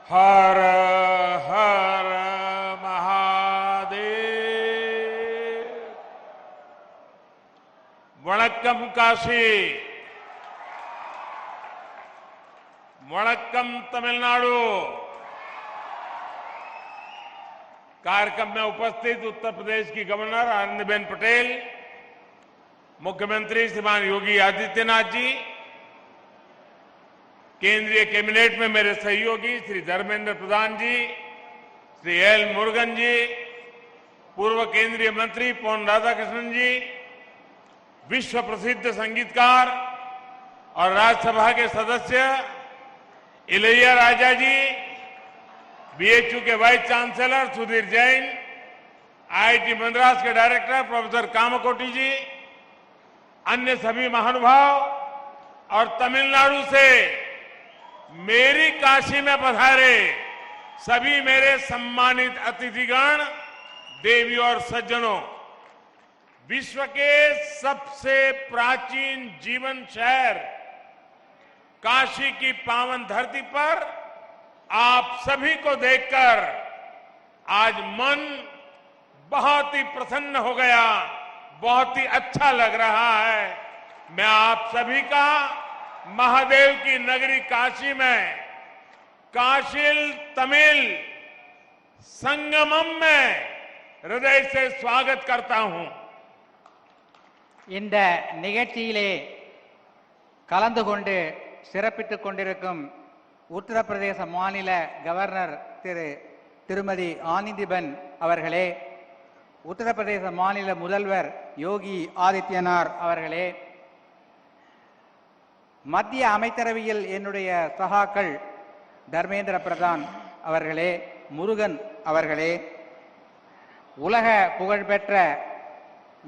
हर हर महादेव। वणक्कम काशी, वणक्कम तमिलनाडु। कार्यक्रम में उपस्थित उत्तर प्रदेश की गवर्नर आनंदीबेन पटेल, मुख्यमंत्री श्रीमान योगी आदित्यनाथ जी, केंद्रीय कैबिनेट में मेरे सहयोगी श्री धर्मेंद्र प्रधान जी, श्री एल मुरुगन जी, पूर्व केंद्रीय मंत्री पोन राधाकृष्णन जी, विश्व प्रसिद्ध संगीतकार और राज्यसभा के सदस्य इलैया राजा जी, बीएचयू के vice chancellor Sudhir Jain, IIT Madras के डायरेक्टर प्रोफेसर कामकोटी जी, अन्य सभी महानुभाव और तमिलनाडु से मेरी काशी में पधारे सभी मेरे सम्मानित अतिथिगण, देवी और सज्जनों, विश्व के सबसे प्राचीन जीवन शहर काशी की पावन धरती पर आप सभी को देखकर आज मन बहुत ही प्रसन्न हो गया, बहुत ही अच्छा लग रहा है। मैं आप सभी का महादेव की नगरी काशी में काशिल तमिल संगमम में हृदय से स्वागत करता हूं। இந்த நிகழ்ச்சியிலே கலந்து கொண்டு சிறப்பித்துக் கொண்டிருக்கும் உத்தரப்பிரதேச மாநில கவர்னர் திருமதி ஆனந்திபென் அவர்களே, உத்தரப்பிரதேச மாநில முதல்வர் யோகி ஆதித்யநாத் அவர்களே, மத்திய அமைச்சரவையில் என்னுடைய சகாக்கள் தர்மேந்திர பிரதான் அவர்களே, முருகன் அவர்களே, உலக புகழ்பெற்ற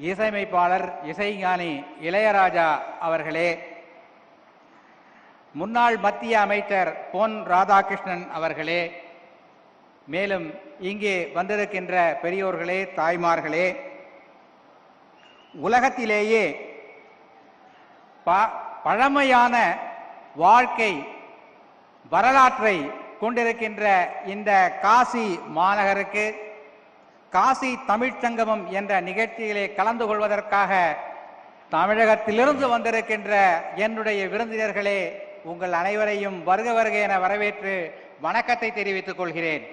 இசையமைப்பாளர் இசைஞானி இளையராஜா அவர்களே, முன்னாள் மத்திய அமைச்சர் பொன் ராதாகிருஷ்ணன் அவர்களே, மேலும் இங்கே வந்திருக்கின்ற பெரியோர்களே, தாய்மார்களே, உலகத்திலேயே பழமையான வாழ்க்கை வரலாற்றை கொண்டிருக்கின்ற இந்த காசி மாநகருக்கு காசி தமிழ்ச் சங்கமம் என்ற நிகழ்ச்சியிலே கலந்து கொள்வதற்காக தமிழகத்திலிருந்து வந்திருக்கின்ற என்னுடைய விருந்தினர்களே, உங்கள் அனைவரையும் வருக வருக என வரவேற்று வணக்கத்தை தெரிவித்துக் கொள்கிறேன்.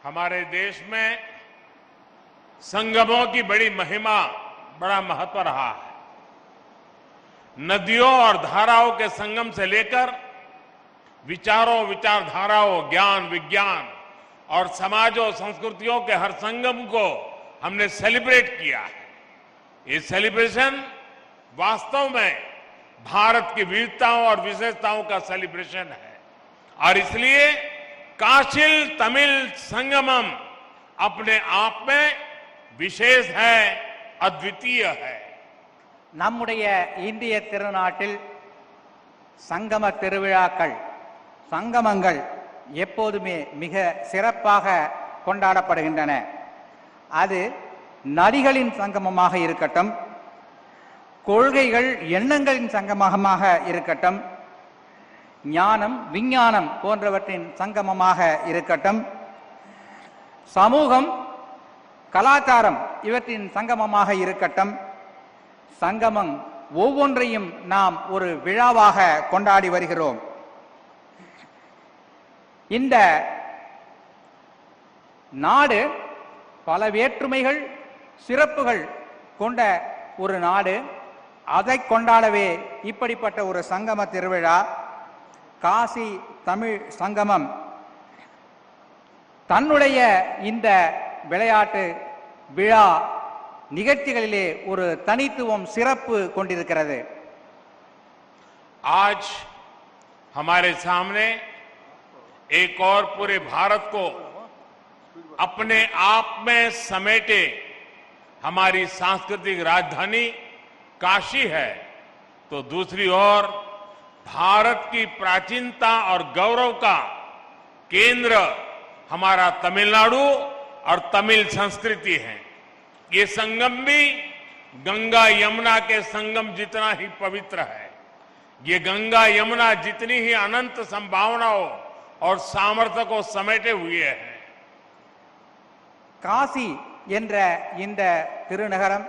हमारे देश में संगमों की बड़ी महिमा, बड़ा महत्व रहा है। नदियों और धाराओं के संगम से लेकर विचारों, विचारधाराओं, ज्ञान, विज्ञान और समाजों, संस्कृतियों के हर संगम को हमने सेलिब्रेट किया है। ये सेलिब्रेशन वास्तव में भारत की विविधताओं और विशेषताओं का सेलिब्रेशन है और इसलिए काशिल तमिल संगमम अपने आप में विशेष है, अद्वितीय है। நம்முடைய இந்திய திருநாட்டில் சங்கம திருவிழாக்கள், சங்கமங்கள் எப்போதுமே மிக சிறப்பாக கொண்டாடப்படுகின்றன. அது நதிகளின் சங்கமமாக இருக்கட்டும், கொள்கைகள் எண்ணங்களின் சங்கமமாக இருக்கட்டும், ஞானம் விஞ்ஞானம் போன்றவற்றின் சங்கமமாக இருக்கட்டும், சமூகம் கலாச்சாரம் இவற்றின் சங்கமமாக இருக்கட்டும், சங்கமம் ஒவ்வொன்றையும் நாம் ஒரு விழாவாக கொண்டாடி வருகிறோம். இந்த நாடு பல வேற்றுமைகள், சிறப்புகள் கொண்ட ஒரு நாடு. அதை கொண்டாடவே இப்படிப்பட்ட ஒரு சங்கம திருவிழா காசி தமிழ் சங்கமம் தன்னுடைய இந்த விளையாட்டு விழா நிகழ்ச்சிகளிலே ஒரு தனித்துவம், சிறப்பு கொண்டிருக்கிறது. आज हमारे सामने एक और पूरे भारत को अपने आप में समेटे हमारी सांस्कृतिक राजधानी काशी है, तो दूसरी ओर भारत की प्राचीनता और गौरव का केंद्र हमारा तमिलनाडु और तमिल संस्कृति है। ये संगम भी गंगा यमुना के संगम जितना ही पवित्र है। ये गंगा यमुना जितनी ही अनंत संभावनाओं और सामर्थ्य को समेटे हुए है। காசி என்ற இந்த திருநகரம்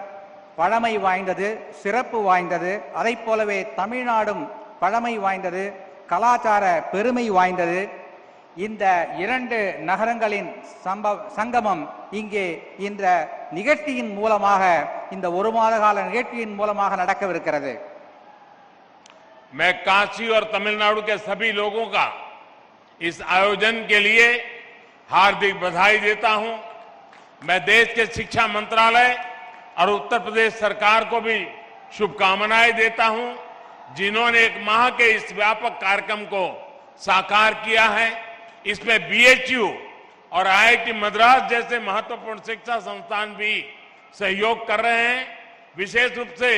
பழமை வாய்ந்தது, சிறப்பு வாய்ந்தது. அதைப் போலவே தமிழ்நாடும் பழமை வாய்ந்தது, கலாச்சார பெருமை வாய்ந்தது. இந்த இரண்டு நகரங்களின் சங்கமம் இங்கே இந்த நிகழ்ச்சியின் மூலமாக, இந்த ஒரு மாத கால நிகழ்ச்சியின் மூலமாக நடக்கவிருக்கிறது. मैं काशी और तमिलनाडु के सभी लोगों का इस आयोजन के लिए हार्दिक बधाई देता हूं। मैं देश के शिक्षा मंत्रालय और उत्तर प्रदेश सरकार को भी शुभकामनाएं देता हूं, जिन्होंने एक माह के इस व्यापक कार्यक्रम को साकार किया है। इसमें बीएचयू और आईआईटी मद्रास जैसे महत्वपूर्ण शिक्षा संस्थान भी सहयोग कर रहे हैं। विशेष रूप से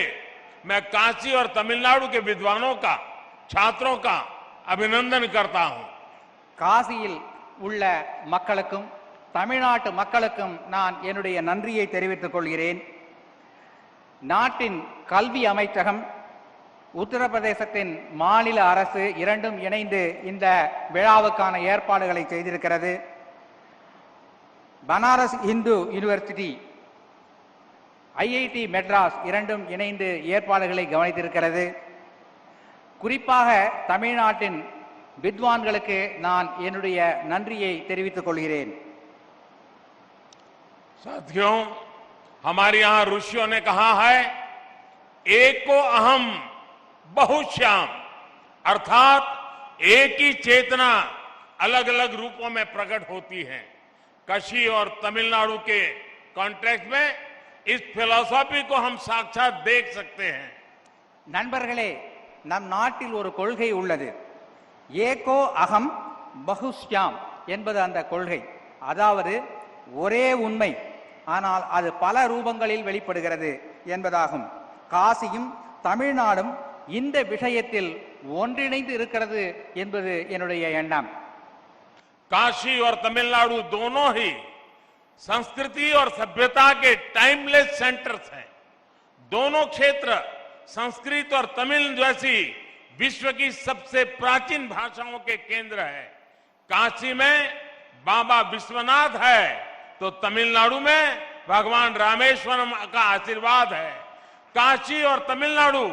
मैं काशी और तमिलनाडु के विद्वानों का, छात्रों का अभिनंदन करता हूं। காசியில் உள்ள மக்களுக்கும் தமிழ்நாட்டு மக்களுக்கும் நான் என்னுடைய நன்றியை தெரிவித்துக் கொள்கிறேன். நாட்டின் கல்வி அமைச்சகம், உத்தரப்பிரதேசத்தின் மாநில அரசு இரண்டும் இணைந்து இந்த விழாவுக்கான ஏற்பாடுகளை செய்திருக்கிறது. பனாரஸ் இந்து யூனிவர்சிட்டி, ஐஐடி மெட்ராஸ் இரண்டும் இணைந்து ஏற்பாடுகளை கவனித்திருக்கிறது. குறிப்பாக தமிழ்நாட்டின் வித்வான்களுக்கு நான் என்னுடைய நன்றியை தெரிவித்துக் கொள்கிறேன். साथियों, हमारे यहां ऋषियों ने कहा है, एको अहम बहुश्याम, अर्थात एक ही चेतना अलग अलग रूपों में प्रकट होती है। काशी और तमिलनाडु के कॉन्टेक्स्ट में इस फिलॉसफी को हम साक्षात देख सकते हैं। நண்பர்களே, நம் நாட்டில் ஒரு கொள்கை உள்ளது. ஏகோ அகம் பகுஷ்யாம் என்பது அந்த கொள்கை. அதாவது ஒரே உண்மை, ஆனால் அது பல ரூபங்களில் வெளிப்படுகிறது என்பதாகும். காசியும் தமிழ்நாடும் இந்த விஷயத்தில் ஒன்றிணைந்து இருக்கிறது என்பது என்னுடைய எண்ணம். काशी और तमिलनाडु दोनों ही संस्कृति और सभ्यता के टाइमलेस सेंटर्स हैं। दोनों क्षेत्र संस्कृत और तमिल जैसी विश्व की सबसे प्राचीन भाषाओं के केंद्र है। काशी में बाबा विश्वनाथ है, तो तमिलनाडु में भगवान रामेश्वरम का आशीर्वाद है। काशी और तमिलनाडु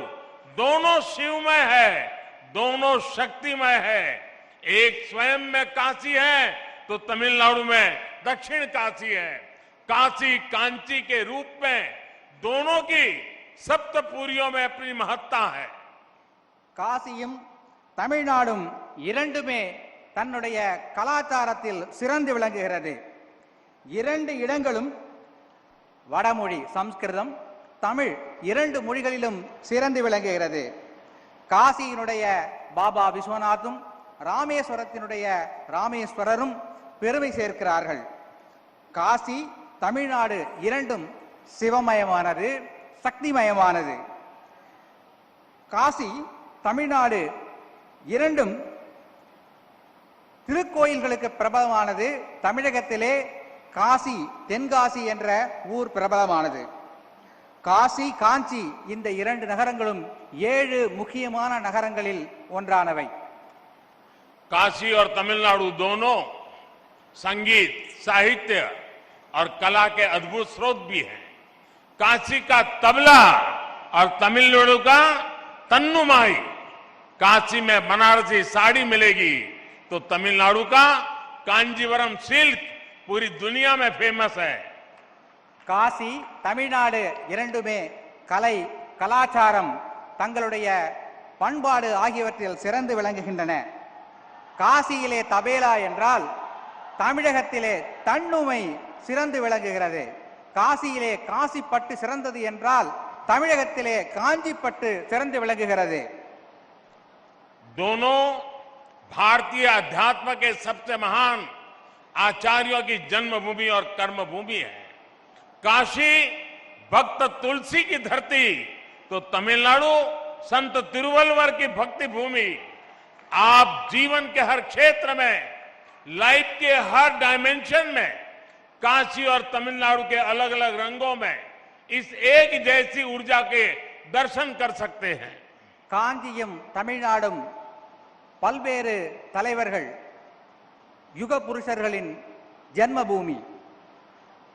दोनों शिवमय है, दोनों शक्तिमय है। एक स्वयं में काशी है, तो तमिलनाडु में दक्षिण काशी है। काशी कांची के रूप में दोनों की सप्तपुरियों में अपनी महत्ता है। காசியும் தமிழ்நாடும் இரண்டுமே தன்னுடைய கலாச்சாரத்தில் சிறந்து விளங்குகிறது. இரண்டு இடங்களும் வடமொழி சம்ஸ்கிருதம், தமிழ் இரண்டு மொழிகளிலும் சிறந்து விளங்குகிறது. காசியினுடைய பாபா விஸ்வநாத்தும் ராமேஸ்வரத்தினுடைய ராமேஸ்வரரும் பெருமை சேர்க்கிறார்கள். காசி தமிழ்நாடு இரண்டும் சிவமயமானது, சக்திமயமானது. காசி தமிழ்நாடு இரண்டும் திருக்கோயில்களுக்கு பிரபலமானது. தமிழகத்திலே காசி, தென்காசி என்ற ஊர் பிரபலமானது. காசி, காஞ்சி இந்த இரண்டு நகரங்களும் 7 முக்கியமான நகரங்களில் ஒன்றானவை. काशी और तमिलनाडु दोनों संगीत, साहित्य और कला के अद्भुत स्रोत भी हैं। काशी का तबला और तमिलनाडु का तन्नुमाई। काशी में बनारसी साड़ी मिलेगी, तो तमिलनाडु का कांजीवरम सिल्क पूरी दुनिया में फेमस है। காசி தமிழ்நாடு இரண்டுமே கலை, கலாச்சாரம், தங்களுடைய பண்பாடு ஆகியவற்றில் சிறந்து விளங்குகின்றன. காசியிலே தபேலா என்றால் தமிழகத்திலே தன்னுமை சிறந்து விளங்குகிறது. காசியிலே காசிப்பட்டு சிறந்தது என்றால் தமிழகத்திலே காஞ்சிப்பட்டு சிறந்து விளங்குகிறது. दोनों भारतीय अध्यात्म के सबसे महान आचार्यों की जन्मभूमि और कर्मभूमि है। काशी भक्त तुलसी की धरती, तो तमिलनाडु संत तिरुवल्लुवर की भक्ति भूमि। आप जीवन के हर क्षेत्र में, लाइफ के हर डायमेंशन में काशी और तमिलनाडु के अलग अलग रंगों में इस एक जैसी ऊर्जा के दर्शन कर सकते हैं। காஞ்சியும் தமிழ்நாடும் பல்வேறு தலைவர்கள் யுக புருஷர்களின் ஜென்மபூமி.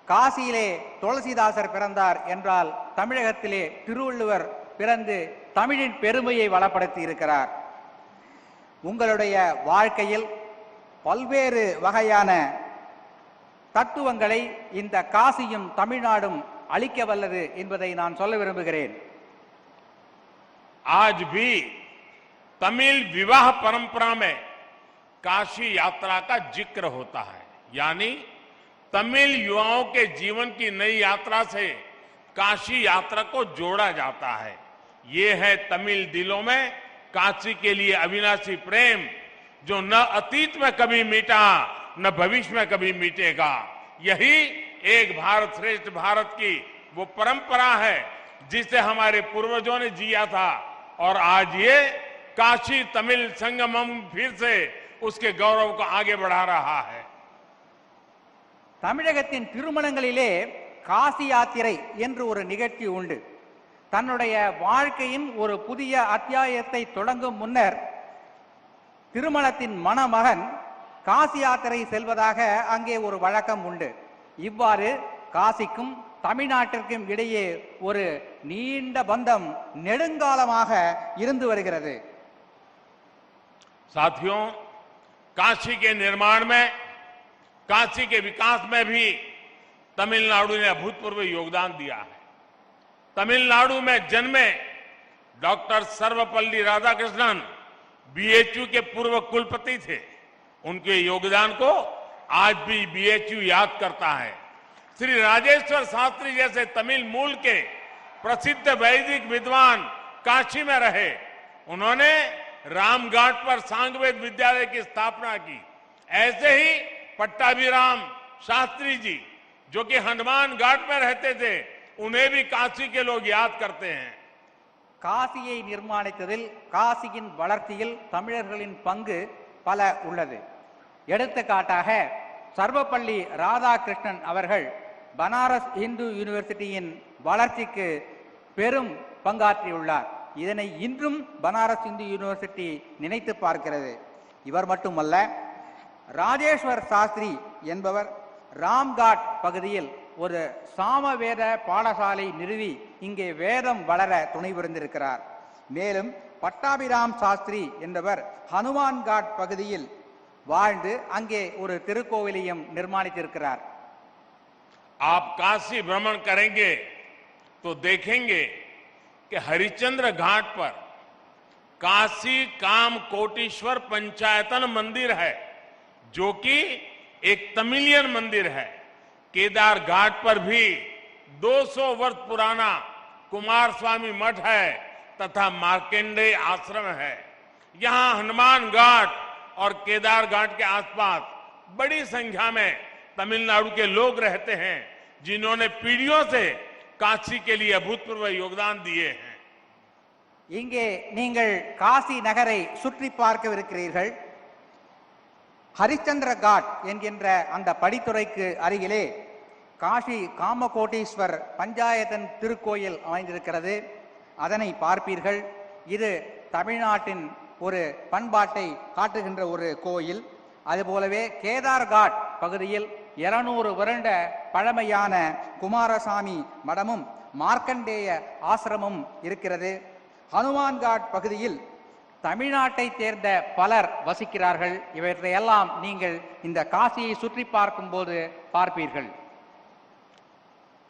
காசியிலே துளசிதாசர் பிறந்தார் என்றால் தமிழகத்திலே திருவள்ளுவர் பிறந்து தமிழின் பெருமையை வளப்படுத்தி இருக்கிறார். உங்களுடைய வாழ்க்கையில் பல்வேறு வகையான தத்துவங்களை இந்த காசியும் தமிழ்நாடும் அளிக்க வல்லது என்பதை நான் சொல்ல விரும்புகிறேன். आज भी तमिल विवाह परंपरा में काशी यात्रा का जिक्र होता है, यानी तमिल युवाओं के जीवन की नई यात्रा से काशी यात्रा को जोड़ा जाता है. ये है तमिल दिलों में काशी के लिए अविनाशी प्रेम, जो न अतीत में कभी मिटा न भविष्य में कभी मिटेगा. यही एक भारत श्रेष्ठ भारत की वो परंपरा है जिसे हमारे पूर्वजों ने जिया था, और आज ये काशी तमिल संगमम फिर से उसके गौरव को आगे बढ़ा रहा है. தமிழகத்தின் திருமணங்களிலே காசி யாத்திரை என்று ஒரு நிகழ்ச்சி உண்டு. தன்னுடைய வாழ்க்கையின் ஒரு புதிய அத்தியாயத்தை தொடங்கும் முன்னர் திருமணத்தின் மணமகன் காசி யாத்திரை செல்வதாக அங்கே ஒரு வழக்கம் உண்டு. இவ்வாறு காசிக்கும் தமிழ்நாட்டிற்கும் இடையே ஒரு நீண்ட பந்தம் நெடுங்காலமாக இருந்து வருகிறது. साथियों, काशी के निर्माण में, काशी के विकास में भी तमिलनाडु ने अभूतपूर्व योगदान दिया है. तमिलनाडु में जन्मे डॉक्टर सर्वपल्ली राधाकृष्णन बीएचयू के पूर्व कुलपति थे. उनके योगदान को आज भी बीएचयू याद करता है. श्री राजेश्वर शास्त्री जैसे तमिल मूल के प्रसिद्ध वैदिक विद्वान काशी में रहे. उन्होंने रामघाट पर सांगवेद विद्यालय की स्थापना की. ऐसे ही पट्टाभिराम शास्त्री जी, जो कि हनुमान घाट में रहते थे, उन्हें भी काशी के लोग याद करते हैं. காசியை நிர்மாணித்ததில் காசியின் வளர்ச்சியில் தமிழர்களின் பங்கு பல உள்ளது. எடுத்துக்காட்டாக சர்வப்பள்ளி ராதாகிருஷ்ணன் அவர்கள் பனாரஸ் இந்து யூனிவர்சிட்டியின் வளர்ச்சிக்கு பெரும் பங்காற்றியுள்ளார். இதனை இன்றும் பனாரஸ் இந்து யூனிவர்சிட்டி நினைத்து பார்க்கிறது. இவர் மட்டுமல்ல, ராஜேஸ்வர் சாஸ்திரி என்பவர் ராம்காட் பகுதியில் ஒரு சாமவேத பாடசாலை நிறுவி இங்கே வேதம் வளர துணை புரிந்திருக்கிறார். மேலும் பட்டாபிராம் சாஸ்திரி என்பவர் ஹனுமான்காட் பகுதியில் வாழ்ந்து அங்கே ஒரு திருக்கோவிலையும் நிர்மாணித்திருக்கிறார். आप काशी भ्रमण करेंगे तो देखेंगे कि हरिश्चंद्र घाट पर काशी काम कोटीश्वर पंचायतन मंदिर है, जो कि एक तमिलियन मंदिर है. केदार घाट पर भी 200 वर्ष पुराना कुमार स्वामी मठ है तथा मार्केंडेय आश्रम है. यहां हनुमान घाट और केदार घाट के आसपास बड़ी संख्या में तमिलनाडु के लोग रहते हैं, जिन्होंने पीढ़ियों से काशी के लिए अभूतपूर्व योगदान दिए हैं. இங்கே நீங்கள் காசி நகரை சுற்றி பார்க்கவிருக்கிறீர்கள். ஹரிச்சந்திர காட் என்கின்ற அந்த படித்துறைக்கு அருகிலே காசி காமகோட்டீஸ்வர் பஞ்சாயத்தன் திருக்கோயில் அமைந்திருக்கிறது. அதனை பார்ப்பீர்கள். இது தமிழ்நாட்டின் ஒரு பண்பாட்டை காட்டுகின்ற ஒரு கோயில். அதுபோலவே கேதார்காட் பகுதியில் 200 வருட பழமையான குமாரசாமி மடமும் மார்க்கண்டேய ஆசிரமும் இருக்கிறது. ஹனுமான்காட் பகுதியில் தமிழ்நாட்டை சேர்ந்த பலர் வசிக்கிறார்கள். இவற்றையெல்லாம் நீங்கள் இந்த காசியை சுற்றி பார்க்கும்போது பார்ப்பீர்கள்.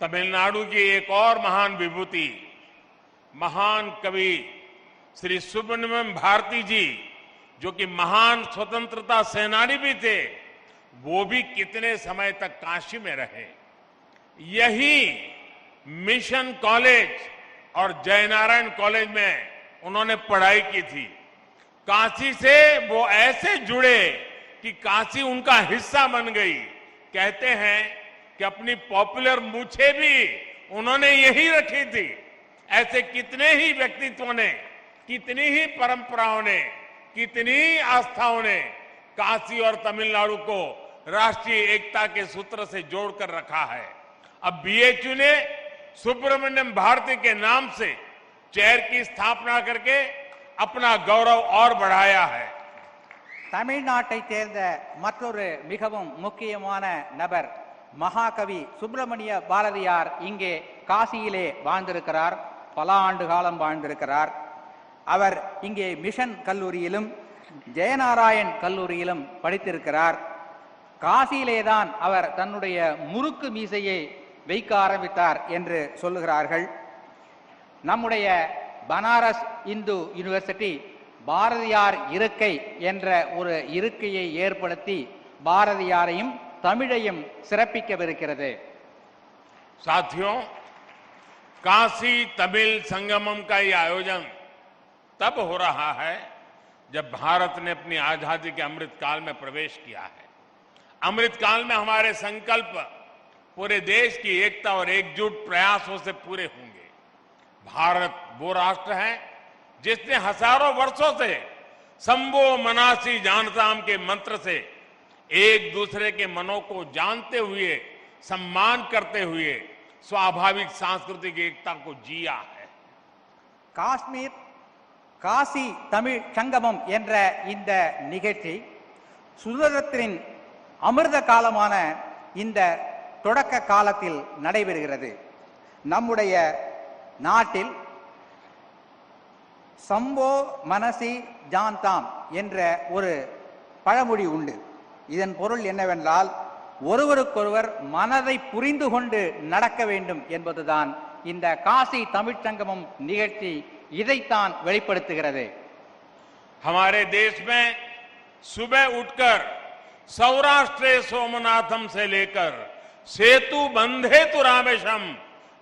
तमिलनाडु की एक और महान विभूति, महान कवि श्री सुब्रमण्यम भारती जी, जो कि महान स्वतंत्रता सेनानी भी थे, वो भी कितने समय तक काशी में रहे. यही मिशन कॉलेज और जयनारायण कॉलेज में उन्होंने पढ़ाई की थी. काशी से वो ऐसे जुड़े कि काशी उनका हिस्सा बन गई. कहते हैं कि अपनी पॉपुलर मूछे भी उन्होंने यही रखी थी. ऐसे कितने ही व्यक्तित्वों ने, कितनी ही परंपराओं ने, कितनी ही आस्थाओं ने काशी और तमिलनाडु को राष्ट्रीय एकता के सूत्र से जोड़कर रखा है. अब बीएचयू ने सुब्रमण्यम भारती के नाम से चेयर की स्थापना करके अपना गौरव और बढ़ाया है। தமிழ்நாட்டை சேர்ந்த மற்றொரு மிகவும் முக்கியமான நபர் மகாகவி சுப்பிரமணிய பாரதியார் இங்கே காசியிலே வாழ்ந்திருக்கிறார். பல ஆண்டு காலம் வாழ்ந்திருக்கிறார். அவர் இங்கே மிஷன் கல்லூரியிலும் ஜெயநாராயண் கல்லூரியிலும் படித்திருக்கிறார். காசியிலேதான் அவர் தன்னுடைய முறுக்கு மீசையை வைக்க ஆரம்பித்தார் என்று சொல்லுகிறார்கள். நம்முடைய பனாரஸ் இந்து யூனிவர்சிட்டி பாரதியார் இருக்கை என்ற ஒரு இருக்கையை ஏற்படுத்தி பாரதியாரையும் தமிழையும் சிறப்பிக்கவிருக்கிறது. साथियों, काशी तमिल संगमम का ये आयोजन तब हो रहा है जब भारत ने अपनी आजादी के अमृत काल में प्रवेश किया है। अमृत काल में हमारे संकल्प पूरे देश की एकता और एकजुट प्रयासों से पूरे होंगे। भारत वो राष्ट्र है जिसने हजारों वर्षों से संबो मनासी जानताम के मंत्र से एक दूसरे के मनों को जानते हुए, सम्मान करते हुए स्वाभाविक सांस्कृतिक एकता को जिया है. காஷ்மீர் காசி தமிழ் சங்கமம் என்ற இந்த நிகழ்ச்சி சுதந்திரத்தின் அமிர்த காலமான இந்த தொடக்க காலத்தில் நடைபெறுகிறது. நம்முடைய நாட்டில் சம்போ மனசி ஜான்தாம் என்ற ஒரு பழமொழி உண்டு. இதன் பொருள் என்னவென்றால் ஒருவருக்கொருவர் மனதை புரிந்து கொண்டு நடக்க வேண்டும் என்பதுதான். இந்த காசி தமிழ்ச்சங்கமம் நிகழ்ச்சி இதைத்தான் வெளிப்படுத்துகிறது. हमारे देश में सुबह उठकर सौराष्ट्र सोमनाथम से लेकर सेतु बंधे तु रामेशम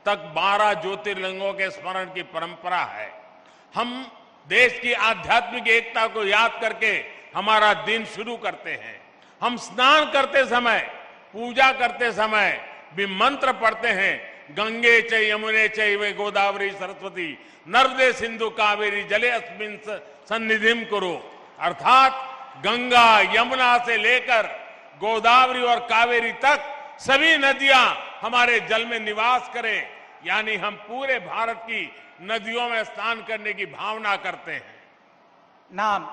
तक 12 ज्योतिर्लिंगों के स्मरण की परंपरा है. हम देश की आध्यात्मिक एकता को याद करके हमारा दिन शुरू करते हैं. हम स्नान करते समय, पूजा करते समय भी मंत्र पढ़ते हैं. गंगे च यमुने चैव गोदावरी सरस्वती नर्मदे सिंधु कावेरी जले अस्मिन् सन्निधिम कुरु. अर्थात गंगा यमुना से लेकर गोदावरी और कावेरी तक सभी नदियां हमारे जल में निवास करें. यानी हम पूरे भारत की नदियों में स्नान करने की भावना करते हैं. நாம்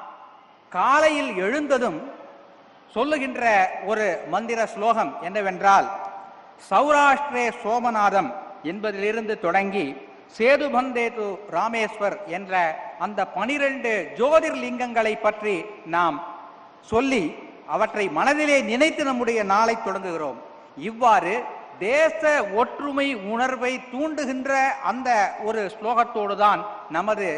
காலையில் எழுந்ததும் சொல்லுகின்ற ஒரு மந்திர ஸ்லோகம் என்னவென்றால், சௌராஷ்டிரே சோமநாதம் என்பதிலிருந்து தொடங்கி சேதுபந்தேது ராமேஸ்வர் என்ற அந்த 12 ஜோதிர்லிங்கங்களை பற்றி நாம் சொல்லி அவற்றை மனதிலே நினைத்து நம்முடைய நாளை தொடங்குகிறோம். இவ்வாறு தேச ஒற்றுமை உணர்வை தூண்டுகின்ற அந்த ஒரு ஸ்லோகத்தோடு தான் நமது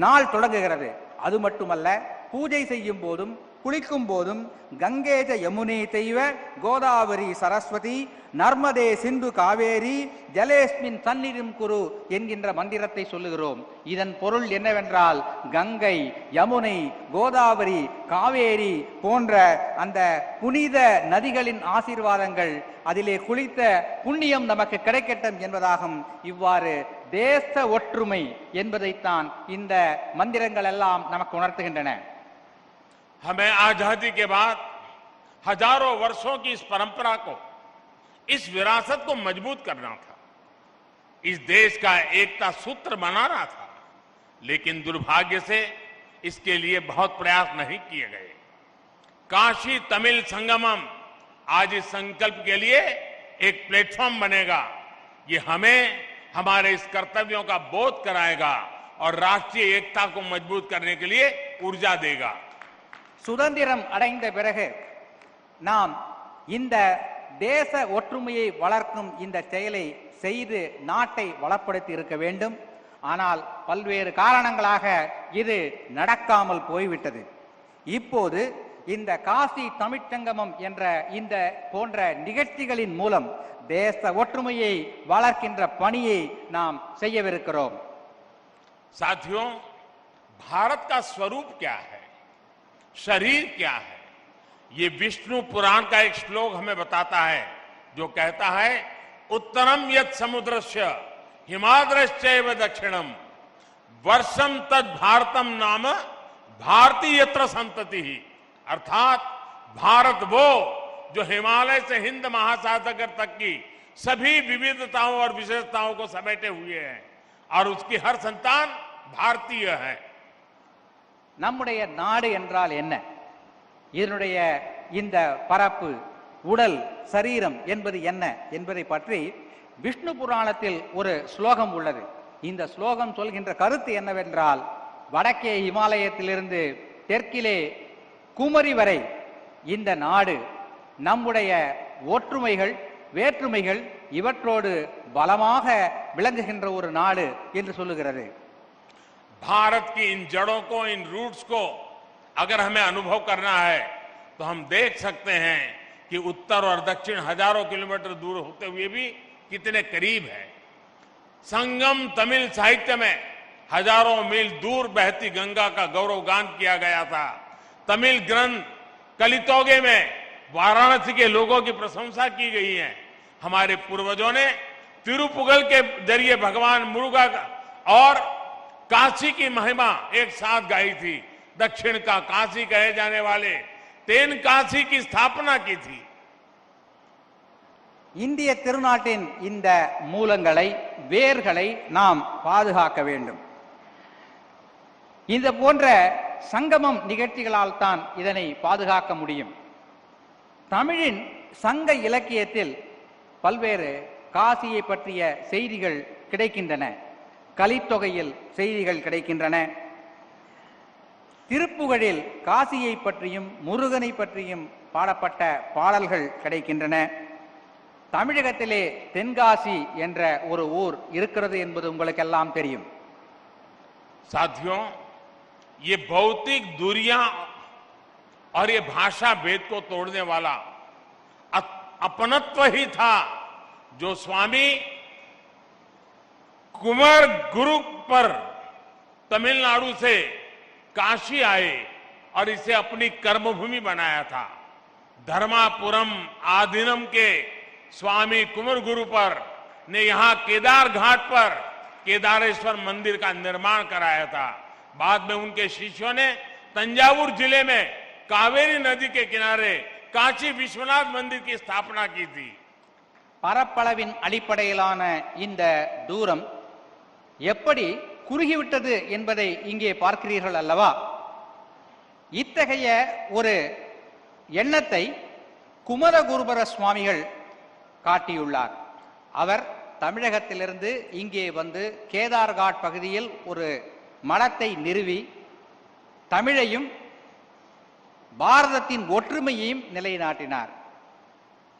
நாள் தொடங்குகிறது. அது மட்டுமல்ல, பூஜை செய்யும் போதும் குளிக்கும் போதும் கங்கேஜ யமுனே தெய்வ கோதாவரி சரஸ்வதி நர்மதே சிந்து காவேரி ஜலேஸ்மின் சந்நிதிம் குரு என்கின்ற மந்திரத்தை சொல்லுகிறோம். இதன் பொருள் என்னவென்றால், கங்கை, யமுனை, கோதாவரி, காவேரி போன்ற அந்த புனித நதிகளின் ஆசீர்வாதங்கள், அதிலே குளித்த புண்ணியம் நமக்கு கிடைக்கட்டும் என்பதாகும். இவ்வாறு தேச ஒற்றுமை என்பதைத்தான் இந்த மந்திரங்கள் எல்லாம் நமக்கு உணர்த்துகின்றன. हमें आजादी के बाद हजारों वर्षों की इस परंपरा को, इस विरासत को मजबूत करना था. इस देश का एकता सूत्र बनाना था. लेकिन दुर्भाग्य से इसके लिए बहुत प्रयास नहीं किए गए. काशी तमिल संगमम आज इस संकल्प के लिए एक प्लेटफॉर्म बनेगा. ये हमें हमारे इस कर्तव्यों का बोध कराएगा और राष्ट्रीय एकता को मजबूत करने के लिए ऊर्जा देगा. சுதந்திரம் அடைந்த பிறகு நாம் இந்த தேச ஒற்றுமையை வளர்க்கும் இந்த செயலை செய்து நாட்டை வளப்படுத்தி இருக்க வேண்டும். ஆனால் பல்வேறு காரணங்களாக இது நடக்காமல் போய்விட்டது. இப்போது இந்த காசி தமிழ்ச்சங்கமம் என்ற இந்த போன்ற நிகழ்ச்சிகளின் மூலம் தேச ஒற்றுமையை வளர்க்கின்ற பணியை நாம் செய்யவிருக்கிறோம். साथियों, भारत का स्वरूप क्या है, शरीर क्या है, ये विष्णु पुराण का एक श्लोक हमें बताता है, जो कहता है, उत्तरम यत् समुद्रस्य हिमाद्रश्चैव दक्षिणम वर्षम तद भारतम नाम भारती यत्र संतति. अर्थात भारत वो जो हिमालय से हिंद महासागर तक की सभी विविधताओं और विशेषताओं को समेटे हुए है और उसकी हर संतान भारतीय है। நம்முடைய நாடு என்றால் என்ன, இதனுடைய இந்த பரப்பு, உடல், சரீரம் என்பது என்ன என்பதை பற்றி விஷ்ணு புராணத்தில் ஒரு ஸ்லோகம் உள்ளது. இந்த ஸ்லோகம் சொல்கின்ற கருத்து என்னவென்றால், வடக்கே இமாலயத்திலிருந்து தெற்கிலே குமரி வரை இந்த நாடு நம்முடைய ஒற்றுமைகள், வேற்றுமைகள் இவற்றோடு பலமாக விளங்குகின்ற ஒரு நாடு என்று சொல்லுகிறது. भारत की इन जड़ों को, इन रूट्स को अगर हमें अनुभव करना है तो हम देख सकते हैं कि उत्तर और दक्षिण हजारों किलोमीटर दूर होते हुए भी कितने करीब है। संगम तमिल साहित्य में हजारों मील दूर बहती गंगा का गौरवगान किया गया था। तमिल ग्रंथ कलितोगे में वाराणसी के लोगों की प्रशंसा की गई है। हमारे पूर्वजों ने तिरुपुगल के जरिए भगवान मुरुगा और काशी की महिमा एक साथ गाई थी। दक्षिण का काशी कहे जाने वाले तेन काशी की स्थापना की थी। இந்திய திருநாட்டின் இந்த மூலங்களை, வேர்களை நாம் பாதுகாக்க வேண்டும். இந்த போன்ற சங்கமம் நிகழ்ச்சிகளால் தான் இதனை பாதுகாக்க முடியும். தமிழின் சங்க இலக்கியத்தில் பல்வேறு காசியை பற்றிய செய்திகள் கிடைக்கின்றன. கலித்தொகையில் செய்திகள் கிடைக்கின்றன. திருப்புகழில் காசியை பற்றியும் முருகனை பற்றியும் பாடப்பட்ட பாடல்கள் கிடைக்கின்றன. தமிழகத்திலே தென்காசி என்ற ஒரு ஊர் இருக்கிறது என்பது உங்களுக்கெல்லாம் தெரியும். साथियों, ये भौतिक दूरियां और ये भाषा भेद को तोड़ने वाला अपनत्व ही था जो स्वामी कुमार गुरु पर तमिलनाडु से काशी आए और इसे अपनी कर्मभूमि बनाया था। धर्मापुरम आधीनम के स्वामी कुमार गुरु पर ने यहां केदार घाट पर केदारेश्वर मंदिर का निर्माण कराया था। बाद में उनके शिष्यों ने तंजावुर जिले में कावेरी नदी के किनारे काशी विश्वनाथ मंदिर की स्थापना की थी। பரப்பளவின் அடிப்படையிலான இந்த தூரம் எப்படி குறுகிவிட்டது என்பதை இங்கே பார்க்கிறீர்கள் அல்லவா? இத்தகைய ஒரு எண்ணத்தை குமரகுருபர சுவாமிகள் காட்டியுள்ளார். அவர் தமிழகத்திலிருந்து இங்கே வந்து கேதார்காட் பகுதியில் ஒரு மடத்தை நிறுவி தமிழையும் பாரதத்தின் ஒற்றுமையையும் நிலைநாட்டினார்.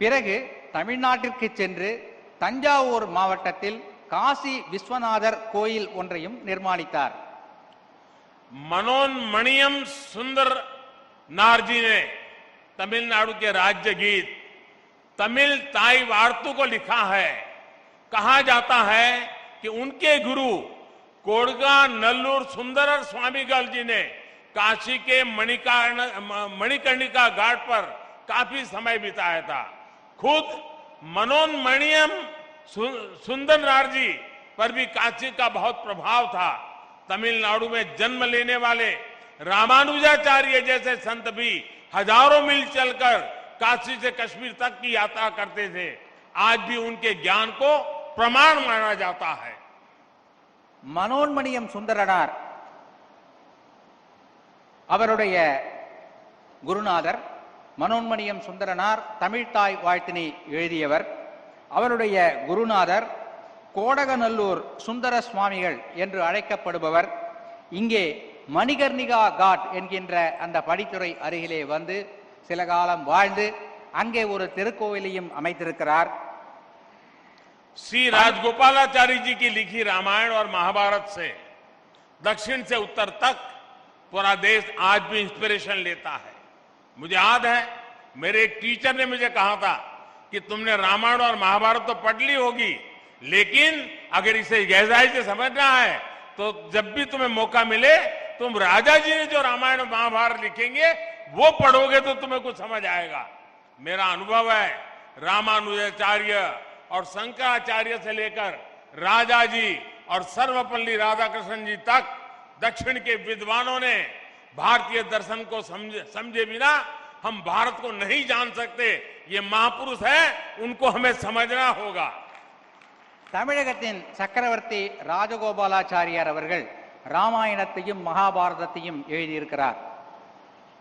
பிறகு தமிழ்நாட்டிற்கு சென்று தஞ்சாவூர் மாவட்டத்தில் காசி விஸ்வநாதர் கோயில் ஒன்றையும் நிர்மாணித்தார். मनोन्मणियम सुंदर नारजी ने तमिलनाडु के राज्य गीत तमिल ताई वार्तु को लिखा है। कहा जाता है कि उनके गुरु कोड़गा नल्लूर सुंदरर स्वामीगल जी ने काशी के मणिकर्णिका घाट पर काफी समय बिताया था। खुद मनोन्मणियम सुंदर नारजी पर भी काशी का बहुत प्रभाव था। तमिलनाडु में जन्म लेने वाले रामानुजाचार्य जैसे संत भी हजारों मील चलकर काशी से कश्मीर तक की यात्रा करते थे। आज भी उनके ज्ञान को प्रमाण माना जाता है। மனோன்மணியம் சுந்தரனார் அவருடைய குருநாதர். மனோன்மணியம் சுந்தரனார் தமிழ்தாய் வாழ்த்தினை எழுதியவர். அவருடைய குருநாதர் கோடகநல்லூர் சுந்தர சுவாமிகள் என்று அழைக்கப்படுபவர். இங்கே மணிகர்ணிகா காட் என்கின்ற அந்த படித்துறை அருகிலே வந்து சில காலம் வாழ்ந்து அங்கே ஒரு திருக்கோவிலையும் அமைத்திருக்கிறார். श्री राजगोपालाचारी जी की लिखी रामायण और महाभारत से दक्षिण से उत्तर तक पूरा देश आज भी इंस्पिरेशन लेता है। मुझे याद है मेरे एक टीचर ने मुझे कहा था कि तुमने रामायण और महाभारत तो पढ़ ली होगी, लेकिन अगर इसे गहराई से समझना है तो जब भी तुम्हें मौका मिले तुम राजा जी ने जो रामायण और महाभारत लिखेंगे वो पढ़ोगे तो तुम्हें कुछ समझ आएगा। मेरा अनुभव है रामानुजाचार्य और शंकराचार्य से लेकर राजा जी और सर्वपल्ली राधाकृष्ण जी तक दक्षिण के विद्वानों ने भारतीय दर्शन को समझे बिना हम भारत को नहीं जान सकते। ये महापुरुष है, उनको हमें समझना होगा। தமிழகத்தின் சக்கரவர்த்தி ராஜகோபாலாச்சாரியார் அவர்கள் ராமாயணத்தையும் மகாபாரதத்தையும் எழுதியிருக்கிறார்.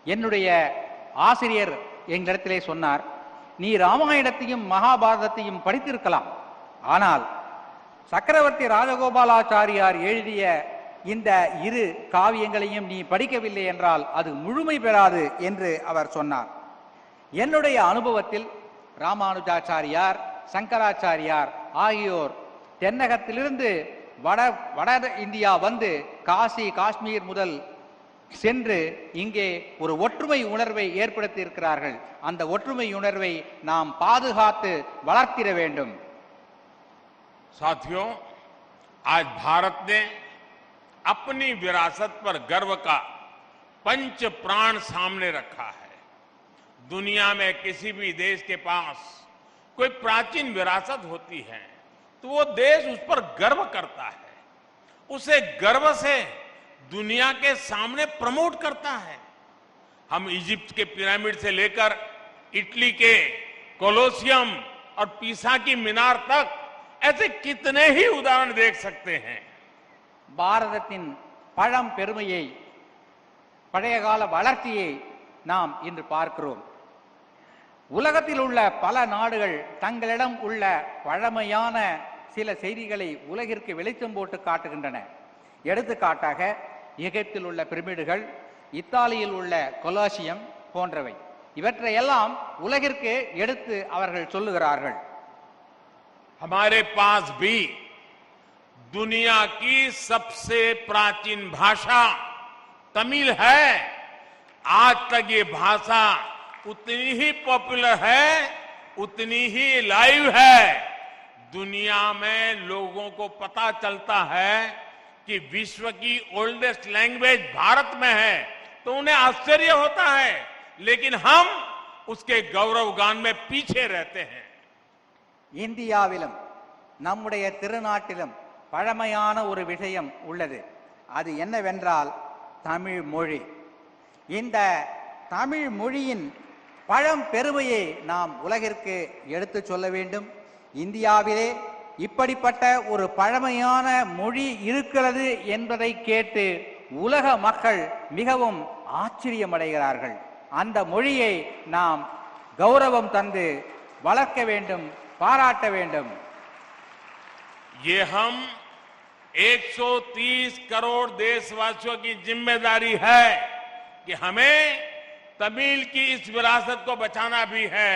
என்னுடைய ஆசிரியர் எங்களிடத்திலே சொன்னார், நீ ராமாயணத்தையும் மகாபாரதத்தையும் படித்திருக்கலாம், ஆனால் சக்கரவர்த்தி ராஜகோபாலாச்சாரியார் எழுதிய இந்த இரு காவியங்களையும் நீ படிக்கவில்லை என்றால் அது முழுமை பெறாது என்று அவர் சொன்னார். என்னுடைய அனுபவத்தில் ராமானுஜாச்சாரியார், சங்கராச்சாரியார் ஆகியோர் தென்னகத்திலிருந்து வட இந்தியா வந்து காசி காஷ்மீர் முதல் சென்று இங்கே ஒரு ஒற்றுமை உணர்வை ஏற்படுத்தி இருக்கிறார்கள். அந்த ஒற்றுமை உணர்வை நாம் பாதுகாத்து வளர்த்திட வேண்டும். साथियों, आज भारत ने अपनी विरासत पर गर्व का पंच प्राण सामने रखा है। दुनिया में किसी भी देश के पास कोई प्राचीन विरासत होती है तो वो देश उस पर गर्व करता है, उसे गर्व से दुनिया के सामने प्रमोट करता है। हम इजिप्ट के पिरामिड से लेकर इटली के कोलोसियम और पीसा की मीनार तक ऐसे कितने ही उदाहरण देख सकते हैं। பாரதத்தின் பழம் பெருமையை, பழைய கால வளர்ச்சியை நாம் இன்று பார்க்கிறோம். உலகத்தில் உள்ள பல நாடுகள் தங்களிடம் உள்ள பழமையான சில செய்திகளை உலகிற்கு வெளிச்சம் போட்டு காட்டுகின்றன. எடுத்துக்காட்டாக எகிப்தில் உள்ள பிரமிடுகள், இத்தாலியில் உள்ள கொலோசியம் போன்றவை. இவற்றையெல்லாம் உலகிற்கு எடுத்து அவர்கள் சொல்லுகிறார்கள். हमारे पास भी दुनिया की सबसे प्राचीन भाषा तमिल है। आज तक ये भाषा उतनी ही पॉपुलर है, उतनी ही लाइव है। दुनिया में लोगों को पता चलता है कि विश्व की ओल्डेस्ट लैंग्वेज भारत में है तो उन्हें आश्चर्य होता है, लेकिन हम उसके गौरवगान में पीछे रहते हैं। இந்தியாவிலும் நம்முடைய திருநாட்டிலும் பழமையான ஒரு விஷயம் உள்ளது. அது என்னவென்றால் தமிழ் மொழி. இந்த தமிழ் மொழியின் பழம் பெருமையை நாம் உலகிற்கு எடுத்து சொல்ல வேண்டும். இந்தியாவிலே இப்படிப்பட்ட ஒரு பழமையான மொழி இருக்கிறது என்பதை கேட்டு உலக மக்கள் மிகவும் ஆச்சரியமடைகிறார்கள். அந்த மொழியை நாம் கௌரவம் தந்து வளர்க்க வேண்டும், பாராட்ட வேண்டும். ये हम 130 करोड़ देशवासियों की जिम्मेदारी है कि हमें तमिल की इस विरासत को बचाना भी है,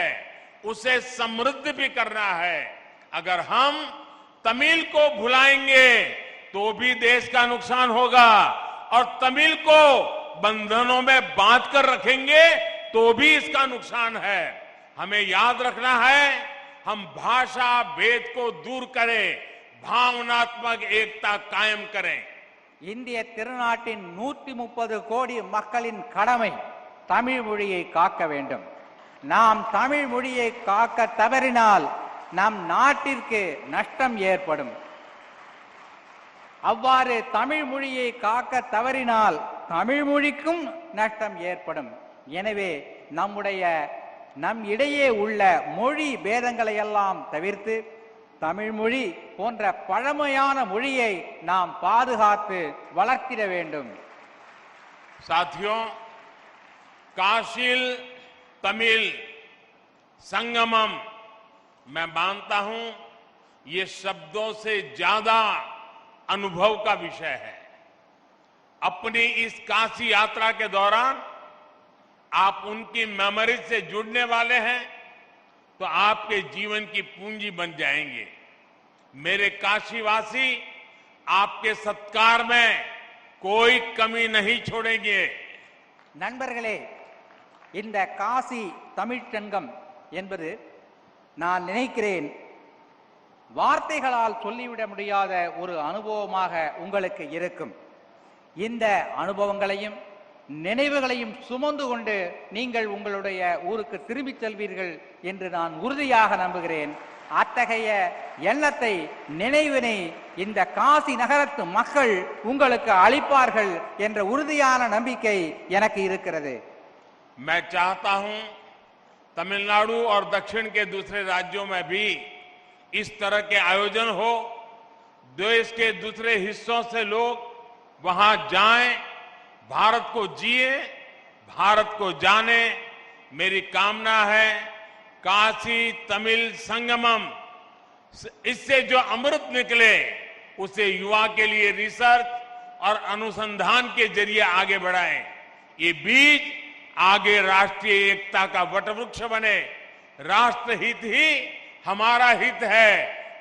उसे समृद्ध भी करना है। अगर हम तमिल को भुलाएंगे तो भी देश का नुकसान होगा और तमिल को बंधनों में बांध कर रखेंगे तो भी इसका नुकसान है। हमें याद रखना है, हम भाषा भेद को दूर करें, भावनात्मक एकता कायम करें। இந்திய திருநாட்டின் 130 கோடி மக்களின் கடமை தமிழ் மொழியை காக்க வேண்டும். நாம் தமிழ் மொழியை காக்க தவறினால் நம் நாட்டிற்கு நஷ்டம் ஏற்படும். அவ்வாறு தமிழ் மொழியை காக்க தவறினால் தமிழ் மொழிக்கும் நஷ்டம் ஏற்படும். எனவே நம் இடையே உள்ள மொழி பேதங்களை எல்லாம் தவிர்த்து தமிழ் மொழி போன்ற பழமையான மொழியை நாம் பாதுகாத்து வளர்த்திட வேண்டும். साथियों, काशिल तमिल संगमम मैं मानता हूं ये शब्दों से ज्यादा अनुभव का विषय है। अपनी इस काशी यात्रा के दौरान आप उनकी मेमोरी से जुड़ने वाले हैं तो आपके जीवन की पूंजी बन जाएंगे। मेरे काशीवासी आपके सत्कार में कोई कमी नहीं छोड़ेंगे। நண்பர்களே, இந்த காசி தமிழ்ச் சங்கம் என்பது நான் நினைக்கிறேன் வார்த்தைகளால் சொல்லிவிட முடியாத ஒரு அனுபவமாக உங்களுக்கு இருக்கும். இந்த அனுபவங்களையும் நினைவுகளையும் சுமந்து கொண்டு நீங்கள் உங்களுடைய ஊருக்கு திரும்பிச் செல்வீர்கள் என்று நான் உறுதியாக நம்புகிறேன். அத்தகைய எண்ணத்தை, நினைவினை இந்த காசி நகரத்து மக்கள் உங்களுக்கு அளிப்பார்கள் என்ற உறுதியான நம்பிக்கை எனக்கு இருக்கிறது. मैं चाहता हूं तमिलनाडु और दक्षिण के दूसरे राज्यों में भी इस तरह के आयोजन हो। देश के दूसरे हिस्सों से लोग वहां जाएं, भारत को जिए, भारत को जाने। मेरी कामना है काशी तमिल संगमम, इससे जो अमृत निकले उसे युवा के लिए रिसर्च और अनुसंधान के जरिए आगे बढ़ाएं। ये बीज आगे राष्ट्रीय एकता का वटवृक्ष बने। राष्ट्रहित ही हमारा हित है।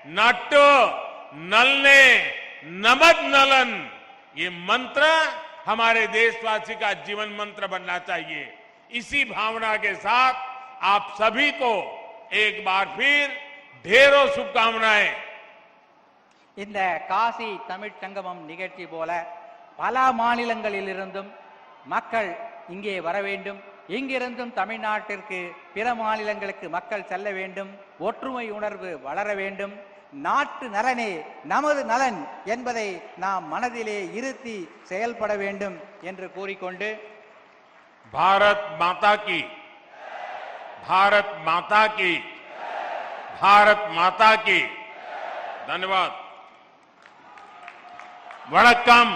नाट्यो नलने नमद नलन, ये मंत्र हमारे देशवासी का जीवन मंत्र बनना चाहिए। इसी भावना के साथ आप सभी को एक बार फिर ढेरों शुभकामनाएं। இந்த காசி தமிழ் சங்கமம் நிகழ்ச்சி போல பல மாநிலங்களிலிருந்தும் மக்கள் இங்கே வர வேண்டும். இங்கிருந்தும் தமிழ்நாட்டிற்கு பிற மாநிலங்களுக்கு மக்கள் செல்ல வேண்டும். ஒற்றுமை உணர்வு வளர வேண்டும். நாட்டு நலனே நமது நலன் என்பதை நாம் மனதிலே இருத்தி செயல்பட வேண்டும் என்று கூறிக்கொண்டு भारत माता की, भारत माता की, भारत माता की। धन्यवाद। वणक्कम।